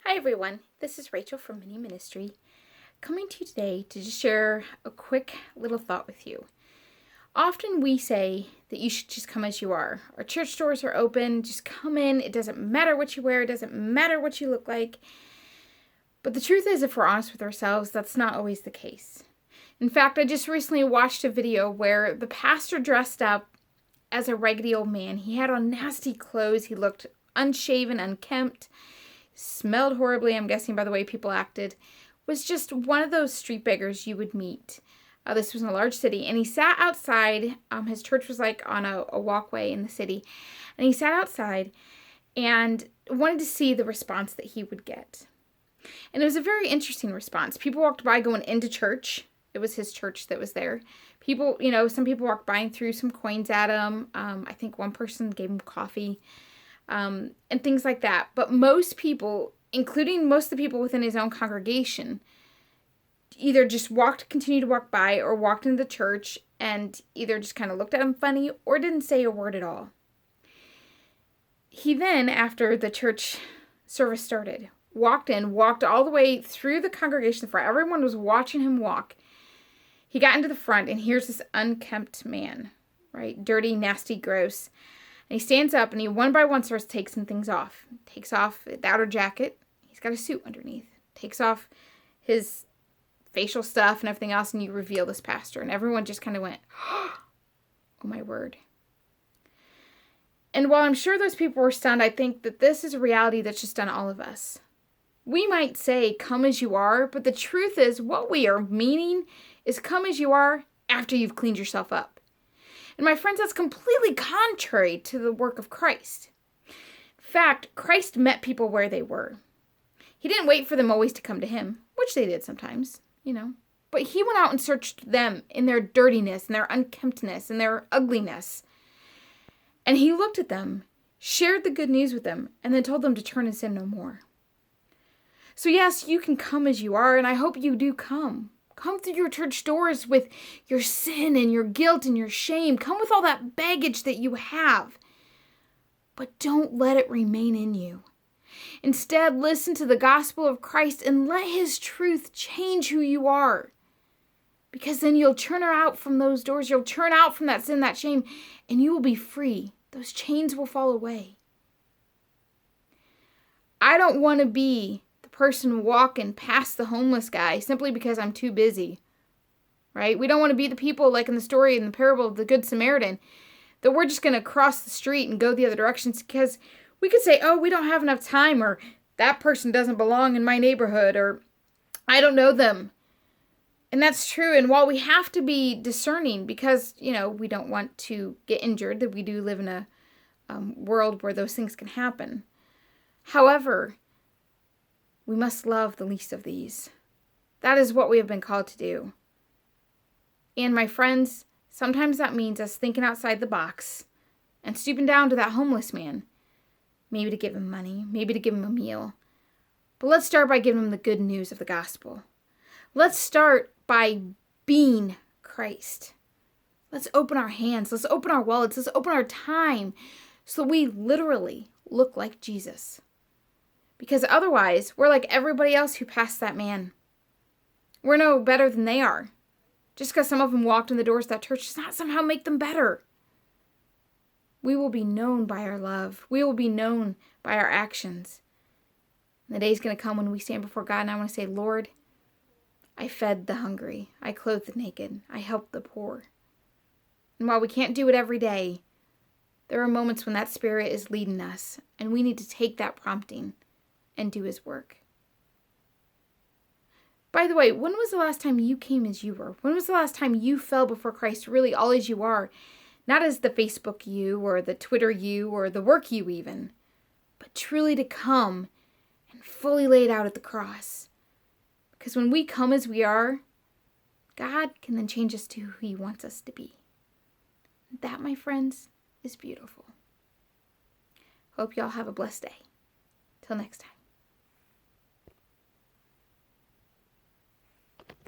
Hi everyone, this is Rachel from Mini Ministry, coming to you today to just share a quick little thought with you. Often we say that you should just come as you are. Our church doors are open, just come in. It doesn't matter what you wear, it doesn't matter what you look like. But the truth is, if we're honest with ourselves, that's not always the case. In fact, I just recently watched a video where the pastor dressed up as a raggedy old man. He had on nasty clothes, he looked unshaven, unkempt, smelled horribly, I'm guessing by the way people acted, was just one of those street beggars you would meet. This was in a large city, and he sat outside. His church was like on a walkway in the city, and he sat outside and wanted to see the response that he would get. And it was a very interesting response. People walked by going into church. It was his church that was there. People, some people walked by and threw some coins at him. I think one person gave him coffee. And things like that. But most people, including most of the people within his own congregation, either just continued to walk by or walked into the church and either just kind of looked at him funny or didn't say a word at all. He then, after the church service started, walked all the way through the congregation front. Everyone was watching him walk. He got into the front, and here's this unkempt man, right? Dirty, nasty, gross. And he stands up, and he one by one starts to take some things off. Takes off the outer jacket. He's got a suit underneath. Takes off his facial stuff and everything else, and you reveal this pastor. And everyone just kind of went, oh my word. And while I'm sure those people were stunned, I think that this is a reality that's just on all of us. We might say, come as you are, but the truth is what we are meaning is come as you are after you've cleaned yourself up. And my friends, that's completely contrary to the work of Christ. In fact, Christ met people where they were. He didn't wait for them always to come to him, which they did sometimes, But he went out and searched them in their dirtiness, and their unkemptness, and their ugliness. And he looked at them, shared the good news with them, and then told them to turn and sin no more. So yes, you can come as you are, and I hope you do come. Come through your church doors with your sin and your guilt and your shame. Come with all that baggage that you have. But don't let it remain in you. Instead, listen to the gospel of Christ and let his truth change who you are. Because then you'll turn out from those doors. You'll turn out from that sin, that shame, and you will be free. Those chains will fall away. I don't want to be person walking past the homeless guy simply because I'm too busy, right? We don't want to be the people like in the story in the parable of the Good Samaritan that we're just going to cross the street and go the other direction because we could say, oh, we don't have enough time, or that person doesn't belong in my neighborhood, or I don't know them. And that's true. And while we have to be discerning because, we don't want to get injured, that we do live in a world where those things can happen. However, we must love the least of these. That is what we have been called to do. And my friends, sometimes that means us thinking outside the box and stooping down to that homeless man. Maybe to give him money, maybe to give him a meal. But let's start by giving him the good news of the gospel. Let's start by being Christ. Let's open our hands. Let's open our wallets. Let's open our time so we literally look like Jesus. Because otherwise, we're like everybody else who passed that man. We're no better than they are. Just because some of them walked in the doors of that church does not somehow make them better. We will be known by our love. We will be known by our actions. And the day's going to come when we stand before God and I want to say, Lord, I fed the hungry. I clothed the naked. I helped the poor. And while we can't do it every day, there are moments when that Spirit is leading us and we need to take that prompting and do his work. By the way, when was the last time you came as you were? When was the last time you fell before Christ really all as you are? Not as the Facebook you or the Twitter you or the work you even, but truly to come and fully lay it out at the cross. Because when we come as we are, God can then change us to who he wants us to be. That, my friends, is beautiful. Hope y'all have a blessed day. Till next time.